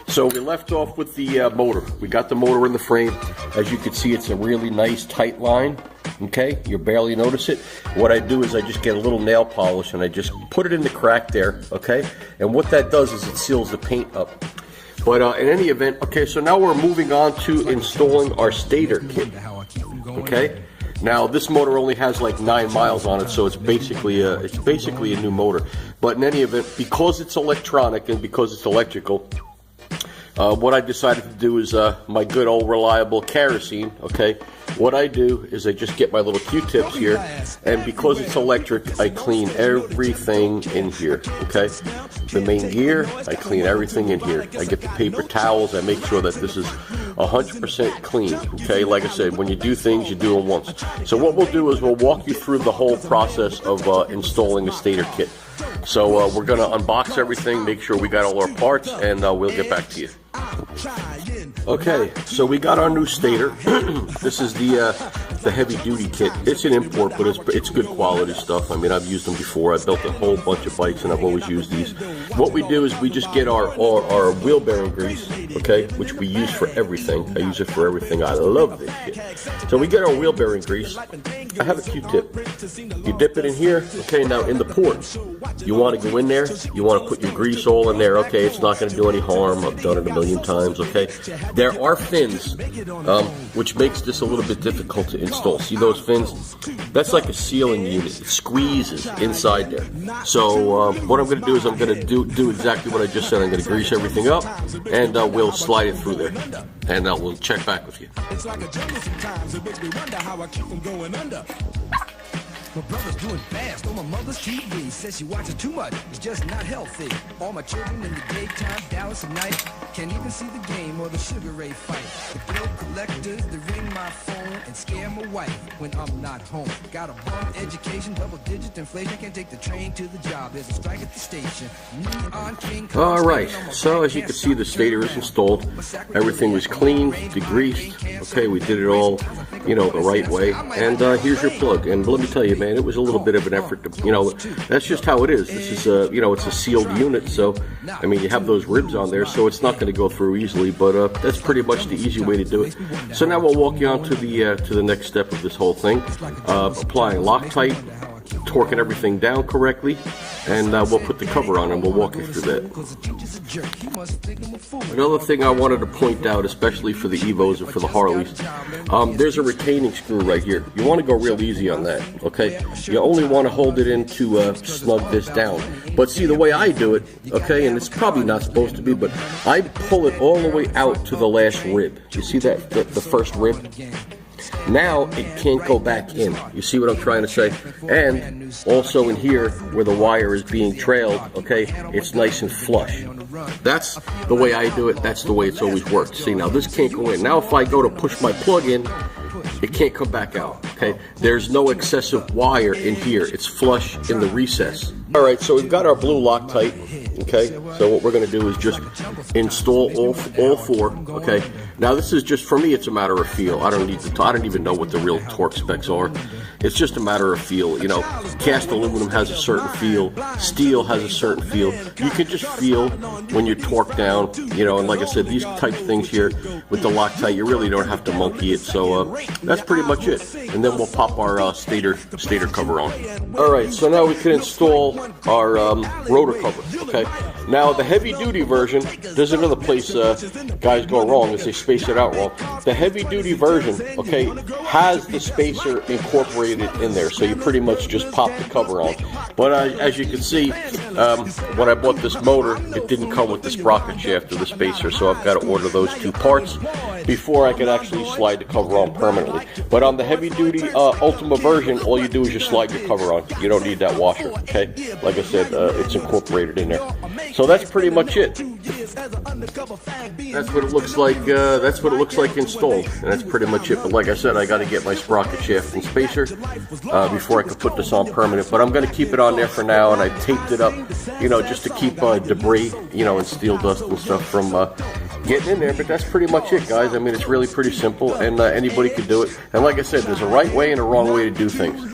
So we left off with the motor. We got the motor in the frame. As you can see, it's a really nice tight line. Okay, you barely notice it. What I do is I just get a little nail polish and I just put it in the crack there. Okay, and what that does is it seals the paint up. But in any event, okay, so now we're moving on to installing our stator kit. Okay, now this motor only has like 9 miles on it, so it's basically a new motor. But in any event, because it's electronic and because it's electrical, what I decided to do is my good old reliable kerosene. Okay, what I do is I just get my little Q-tips here, and because it's electric, I clean everything in here. Okay, the main gear, I clean everything in here. I get the paper towels, I make sure that this is 100% clean. Okay, like I said, when you do things, you do them once. So what we'll do is we'll walk you through the whole process of installing a stator kit. So we're going to unbox everything, make sure we got all our parts, and we'll get back to you. Okay, so we got our new stator. This is the heavy duty kit. It's an import, but it's good quality stuff. I mean, I've used them before. I built a whole bunch of bikes, and I've always used these. What we do is we just get our wheel bearing grease, okay, which we use for everything. I use it for everything. I love this shit. So we get our wheel bearing grease. I have a Q-tip. You dip it in here. Okay, now in the port, you want to go in there. You want to put your grease all in there. Okay, it's not going to do any harm. I've done it a million times. Okay, there are fins, which makes this a little bit difficult to install. See those fins? That's like a sealing unit. It squeezes inside there. So what I'm going to do is I'm going to do exactly what I just said. I'm going to grease everything up, and we'll slide it through there, and we'll check back with you. My brother's doing fast on my mother's TV. Says she watches too much, it's just not healthy. All my children in the daytime, Dallas at night. Can't even see the game or the Sugar Ray fight. The bill collectors, they ring my phone and scare my wife when I'm not home. Got a bum education, double-digit inflation. Can't take the train to the job, there's a strike at the station. Alright, so as you can see, the stator is installed. Everything was cleaned, degreased. Okay, we did it all, you know, the right way. And here's your plug. And let me tell you, man, it was a little bit of an effort to, you know, that's just how it is. This is you know, it's a sealed unit, so I mean, you have those ribs on there, so it's not going to go through easily, but that's pretty much the easy way to do it. So now we'll walk you on to the next step of this whole thing. Applying Loctite, torquing everything down correctly, and we'll put the cover on and we'll walk you through that. Another thing I wanted to point out, especially for the Evos and for the Harleys, there's a retaining screw right here. You want to go real easy on that, okay? You only want to hold it in to snug this down. But see, the way I do it, okay, and it's probably not supposed to be, but I pull it all the way out to the last rib. You see that, the first rib? Now it can't go back in. You see what I'm trying to say? And also in here where the wire is being trailed, okay, it's nice and flush. That's the way I do it. That's the way it's always worked. See, now this can't go in. Now if I go to push my plug in, it can't come back out, okay? There's no excessive wire in here. It's flush in the recess. All right, so we've got our blue Loctite, okay? So what we're going to do is just install all four, okay? Now this is just, for me, it's a matter of feel. I don't even know what the real torque specs are. It's just a matter of feel. You know, cast aluminum has a certain feel. Steel has a certain feel. You can just feel when you torque down, you know, and like I said, these type of things here with the Loctite, you really don't have to monkey it. So that's pretty much it. And then we'll pop our stator cover on. All right, so now we can install our rotor cover, okay? Now the heavy duty version, there's another place guys go wrong is they space it out wrong. The heavy duty version, okay, has the spacer incorporated in there, so you pretty much just pop the cover on. But as you can see, when I bought this motor, it didn't come with the sprocket shaft or the spacer, so I've got to order those two parts before I can actually slide the cover on permanently. But on the heavy duty Ultima version, all you do is just slide your cover on. You don't need that washer, okay? Like I said, it's incorporated in there. So that's pretty much it. That's what it looks like. That's what it looks like installed, and that's pretty much it. But like I said, I got to get my sprocket shaft and spacer before I can put this on permanent. But I'm going to keep it on there for now, and I taped it up, you know, just to keep debris, you know, and steel dust and stuff from getting in there. But that's pretty much it, guys. I mean, it's really pretty simple, and anybody could do it. And like I said, there's a right way and a wrong way to do things.